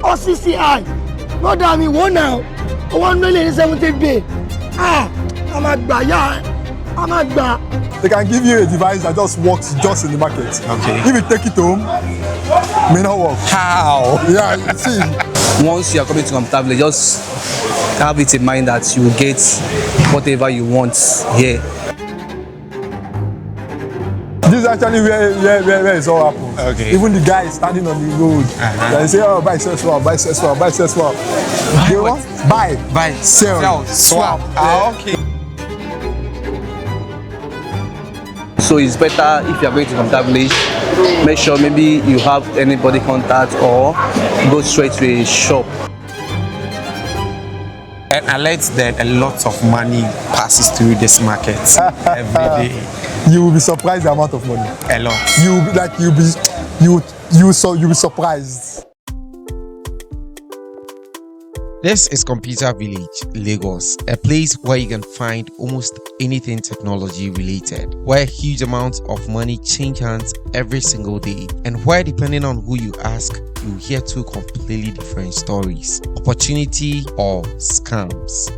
or CCI. No damn me one now. 1,070 bay. I'm a gba, yeah. I'm a gba. They can give you a device that just works just in the market. Okay. If you take it home, it may not work. How? Yeah, you see. Once you are coming to Computer Village, just have it in mind that you will get whatever you want here. This is actually where it's all happens. Okay. Even the guy is standing on the road. They say, oh, buy, sell, swap, buy, sell, swap, buy, sell, swap. They want buy, sell, swap. Okay. So it's better if you are going to Computer Village, make sure maybe you have anybody contact or go straight to a shop. And I learned that a lot of money passes through this market every day. You will be surprised the amount of money. A lot. You'll be surprised. This is Computer Village, Lagos, a place where you can find almost anything technology related, where huge amounts of money change hands every single day, and where, depending on who you ask, you hear two completely different stories: opportunity or scams.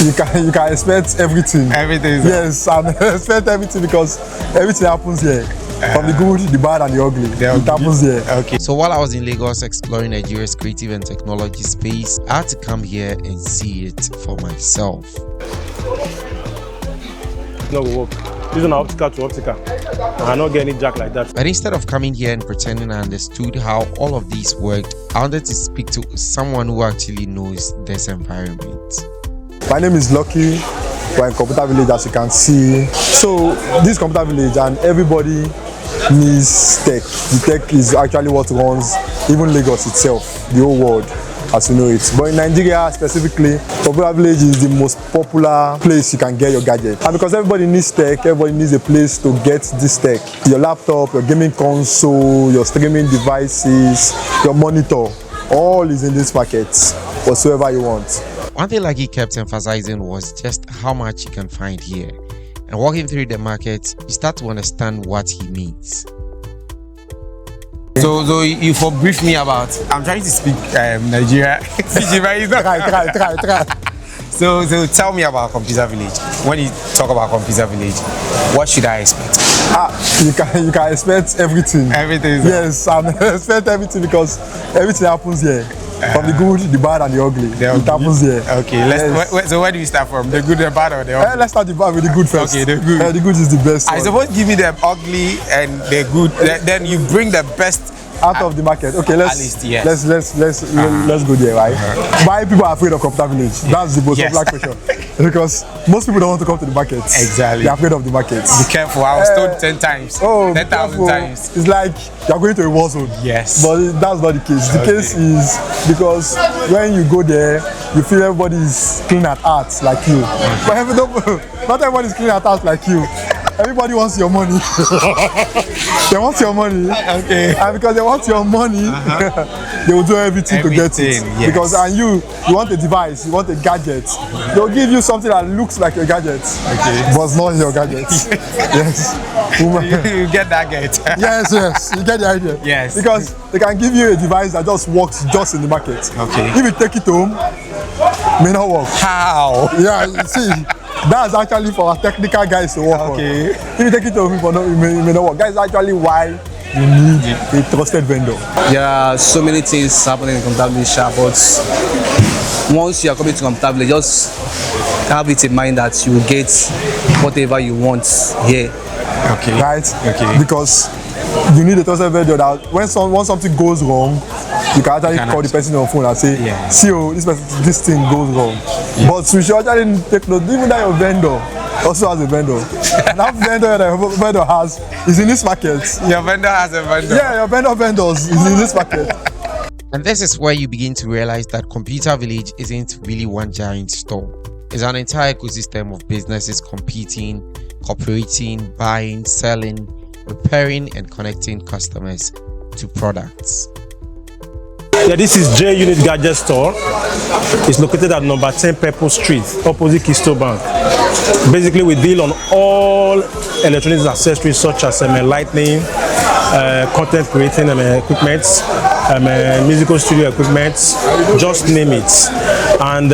You can expect everything. Everything. Yes, and expect everything because everything happens here. From the good, the bad, and the ugly. It happens here. Okay. So while I was in Lagos exploring Nigeria's creative and technology space, I had to come here and see it for myself. No go work. This is an optical to optical. I not get any jack like that. But instead of coming here and pretending I understood how all of these worked, I wanted to speak to someone who actually knows this environment. My name is Lucky. We're in Computer Village, as you can see. So this Computer Village, and everybody needs tech. The tech is actually what runs even Lagos itself, the whole world as you know it. But in Nigeria specifically, Computer Village is the most popular place you can get your gadget. And because everybody needs tech, everybody needs a place to get this tech. Your laptop, your gaming console, your streaming devices, your monitor, all is in this market, whatsoever you want. One thing Lucky kept emphasizing was just how much you can find here. And walking through the market, you start to understand what he means. So you for brief me about. I'm trying to speak Nigeria. Try. So tell me about Computer Village. When you talk about Computer Village, what should I expect? You can expect everything. Everything. Yes, and expect everything because everything happens here. From the good, the bad, and the ugly. It happens here. Okay, so where do we start from? The good, the bad, or the ugly? Let's start with the good first. Okay, the good. The good is the best. I suppose give me the ugly and the good. Then you bring the best out of the market. Okay, let's go there, right? Why people are afraid of Computer Village? That's the most popular question. Because most people don't want to come to the market. Exactly. They're afraid of the market. Be careful. I was told 10 times. 10,000 times. It's like you're going to a war zone. Yes. But that's not the case. The case is because when you go there, you feel everybody is clean at heart like you. But not everybody is clean at heart like you. Everybody wants your money. They want your money. Okay. And because they want your money, they will do everything to get it. Yes. Because you want a device, you want a gadget. They'll give you something that looks like a gadget, but it's not your gadget. Yes. You get that gadget. Yes, you get the idea. Yes. Because they can give you a device that just works just in the market. Okay. If you take it home, it may not work. How? Yeah, you see. That's actually for our technical guys to work on. If you take it home, it may not work. That's actually why you need a trusted vendor. There are so many things happening in Computer Village, but once you are coming to Computer Village, just have it in mind that you will get whatever you want here. Okay. Right? Okay. Because you need a trusted vendor that when something goes wrong, you can actually call the person on the phone and say, see, this thing goes wrong. But we should actually take note, even that your vendor also has a vendor. And that vendor that your vendor has is in this market. Your vendor has a vendor. Yeah, your vendors is in this market. And this is where you begin to realize that Computer Village isn't really one giant store. It's an entire ecosystem of businesses competing, cooperating, buying, selling, repairing, and connecting customers to products. Yeah, this is J Unit Gadget Store. It's located at number 10 Purple Street, opposite Keystone Bank. Basically, we deal on all electronics accessories such as lightning, content creating equipment, musical studio equipment, just name it. And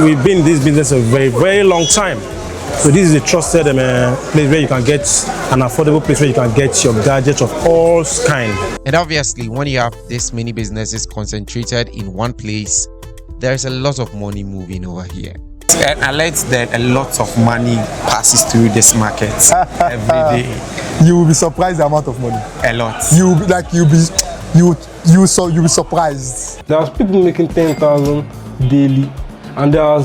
we've been in this business a very, very long time. So this is a trusted place where you can get an affordable place where you can get your gadgets of all kinds. And obviously, when you have this many businesses concentrated in one place, there's a lot of money moving over here. And I learned that a lot of money passes through this market every day. You will be surprised the amount of money. A lot. You'll be surprised. There's people making 10,000 daily, and there are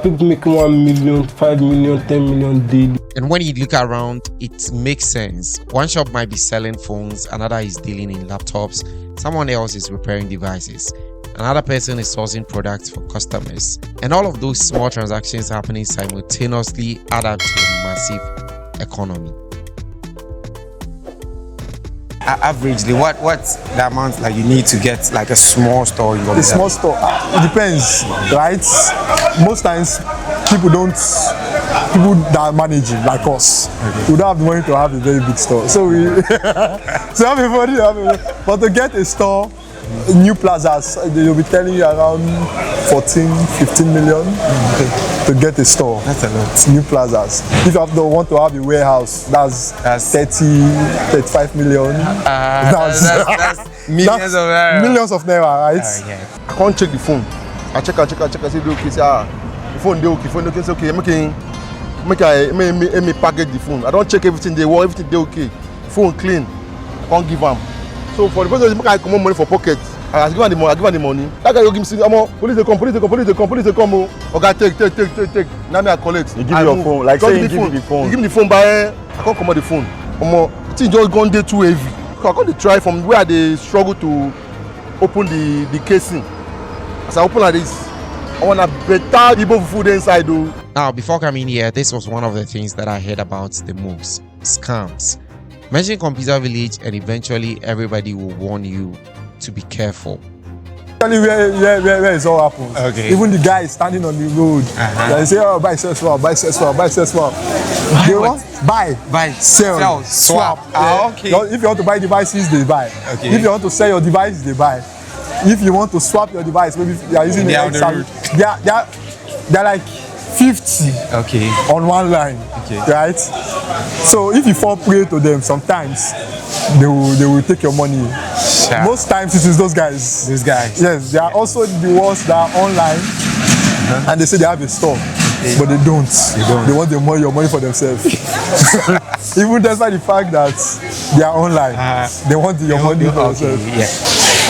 people making 1 million, 5 million, 10 million daily. And when you look around, it makes sense. One shop might be selling phones, another is dealing in laptops, someone else is repairing devices, another person is sourcing products for customers. And all of those small transactions happening simultaneously add up to a massive economy. Averagely, what's the amount like you need to get like a small store in Gombe? A small store, it depends, right? Most times, people that are managing like us, we don't have the money to have a very big store. So everybody, but to get a store, new plazas, they'll be telling you around 14, 15 million to get a store. That's a lot. New plazas. If you want to have a warehouse, that's 30, 35 million. That's millions of naira. Millions of naira, right? Yeah. I can't check the phone. I check. I say, okay, say, the phone they okay, say, okay, make me package the phone. I don't check everything they want, everything they okay. Phone clean, I can't give them. So for the person who I come money for pocket, I give them the money. That guy will give me, police they come. Okay, take. Now me I collect. He give you your phone, like say he give you the phone. He give me the phone, but I can't come out the phone. Thing just gone there too heavy. So I can't try from where they struggle to open the casing. As I open like this, I want a better Igbo food inside though. Now, before coming here, this was one of the things that I heard about the most: scams. Mention Computer Village and eventually everybody will warn you to be careful. Where it all happens. Okay. Even the guy is standing on the road. They say, oh, buy, sell, swap. They want buy, sell, swap. Okay. If you want to buy devices, they buy. Okay. If you want to sell your device, they buy. If you want to swap your device, maybe you are using They're they're like 50 on one line, right? So if you fall prey to them, sometimes they will take your money. Sure. Most times it is those guys. Yes, they are also the ones that are online, and they say they have a store, but they don't. They want your money for themselves. Even despite the fact that they are online, they want your money for themselves. Yeah.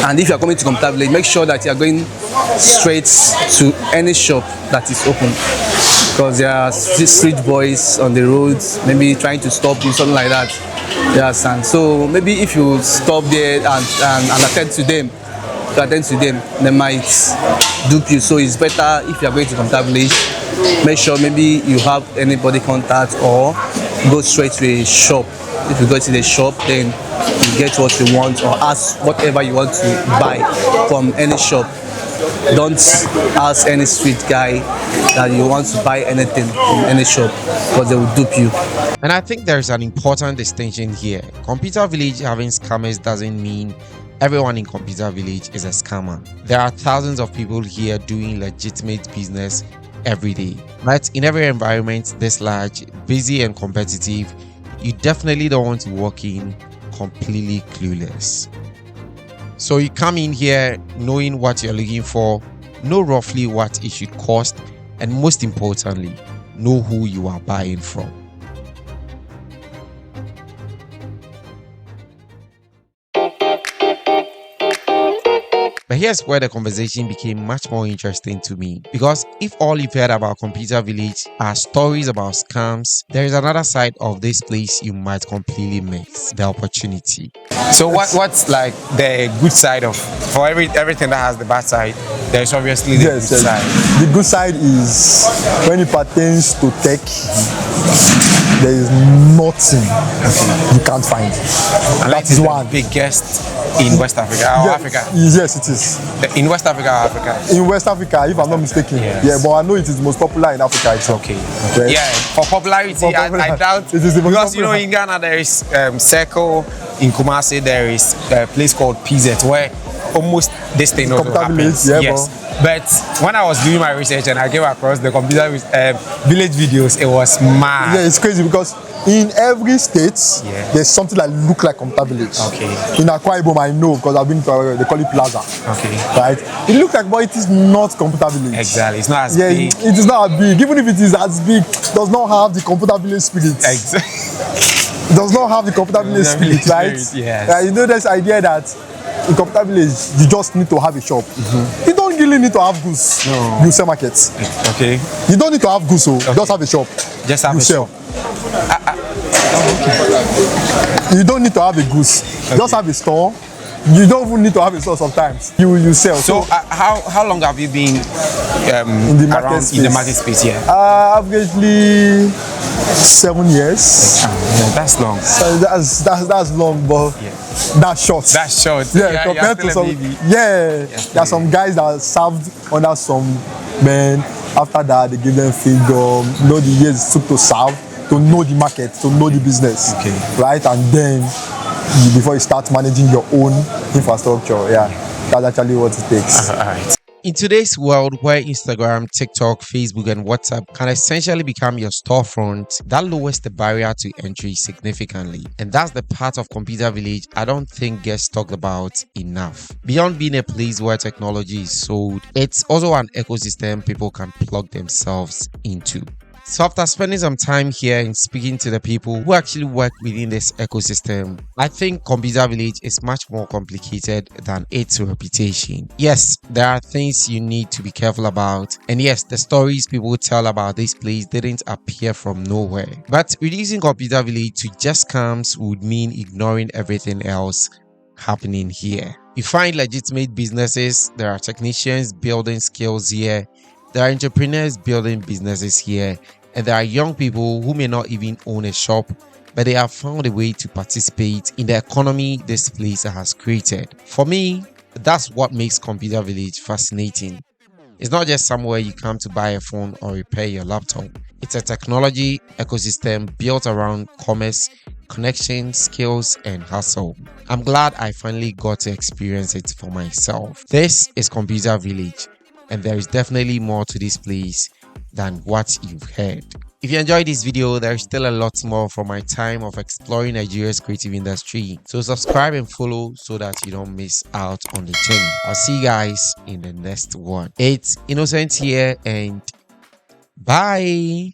And if you are coming to Computer Village, make sure that you are going straight to any shop that is open, because there are street boys on the roads, maybe trying to stop you, something like that. Yes, and so maybe if you stop there and attend to them, they might dupe you. So it's better if you are going to Computer Village, make sure maybe you have anybody contact or go straight to a shop. If you go to the shop, then you get what you want or ask whatever you want to buy from any shop. Don't ask any street guy that you want to buy anything from any shop, because they will dupe you. And I think there's an important distinction here. Computer Village having scammers doesn't mean everyone in Computer Village is a scammer. There are thousands of people here doing legitimate business every day. But in every environment this large, busy and competitive, you definitely don't want to walk in completely clueless. So you come in here knowing what you're looking for, know roughly what it should cost, and most importantly, know who you are buying from. But here's where the conversation became much more interesting to me, because if all you've heard about Computer Village are stories about scams, there is another side of this place you might completely miss: the opportunity. So what's like the good side of, for everything that has the bad side, there's obviously the good side. The good side is when it pertains to tech, there is nothing you can't find. And that is one. Biggest in West Africa or Africa? Yes, it is. In West Africa or Africa? In West Africa, if I'm not mistaken. Yes. Yeah, but I know it is the most popular in Africa. Okay. Right? Yeah, for popularity, I doubt. It is the most because popular. in Ghana there is Circle, in Kumasi there is a place called PZ where almost this thing also Computer happens. village, yeah, yes. But when I was doing my research and I came across the computer village videos, it was mad. Yeah, it's crazy because in every state, Yeah. there's something that look like computer village. Okay. In Akwa Ibom, I know because I've been to, they call it Plaza. Okay. Right? It looks like, but it is not computer village. Exactly. It's not as Yeah, big. it is not as big. Even if it is as big, it does not have the computer village spirit. Exactly. It does not have the computer village spirit, village right? spirit, yes. You know this idea that in computer village, you just need to have a shop. You don't really need to have goods. No. You sell markets. Okay. You don't need to have goods, so just have a shop. Just have you a sell. shop. You don't need to have a goods. Just have a store. You don't even need to have a store sometimes. You sell. So how long have you been in the market around space. in the market space here? Averagely 7 years. Yeah, that's long. So that's long, but that's short. That's short. Yeah, compared to some. Yeah, there are some guys that served under some men. After that, they give them figure. Know the years it took to serve, to know the market, to know the business. Okay. Right, and then before you start managing your own infrastructure, yeah, that's actually what it takes. All right. In today's world where Instagram, TikTok, Facebook, and WhatsApp can essentially become your storefront, that lowers the barrier to entry significantly. And that's the part of Computer Village I don't think gets talked about enough. Beyond being a place where technology is sold, it's also an ecosystem people can plug themselves into. So after spending some time here and speaking to the people who actually work within this ecosystem, I think Computer Village is much more complicated than its reputation. Yes, there are things you need to be careful about, and yes, the stories people tell about this place didn't appear from nowhere. But reducing Computer Village to just scams would mean ignoring everything else happening here. You find legitimate businesses, there are technicians building skills here, there are entrepreneurs building businesses here, and there are young people who may not even own a shop, but they have found a way to participate in the economy this place has created. For me, that's what makes Computer Village fascinating. It's not just somewhere you come to buy a phone or repair your laptop. It's a technology ecosystem built around commerce, connection, skills, and hustle. I'm glad I finally got to experience it for myself. This is Computer Village, and there is definitely more to this place than what you've heard. If you enjoyed this video, there is still a lot more from my time of exploring Nigeria's creative industry. So subscribe and follow so that you don't miss out on the journey. I'll see you guys in the next one. It's Innocent here, and bye.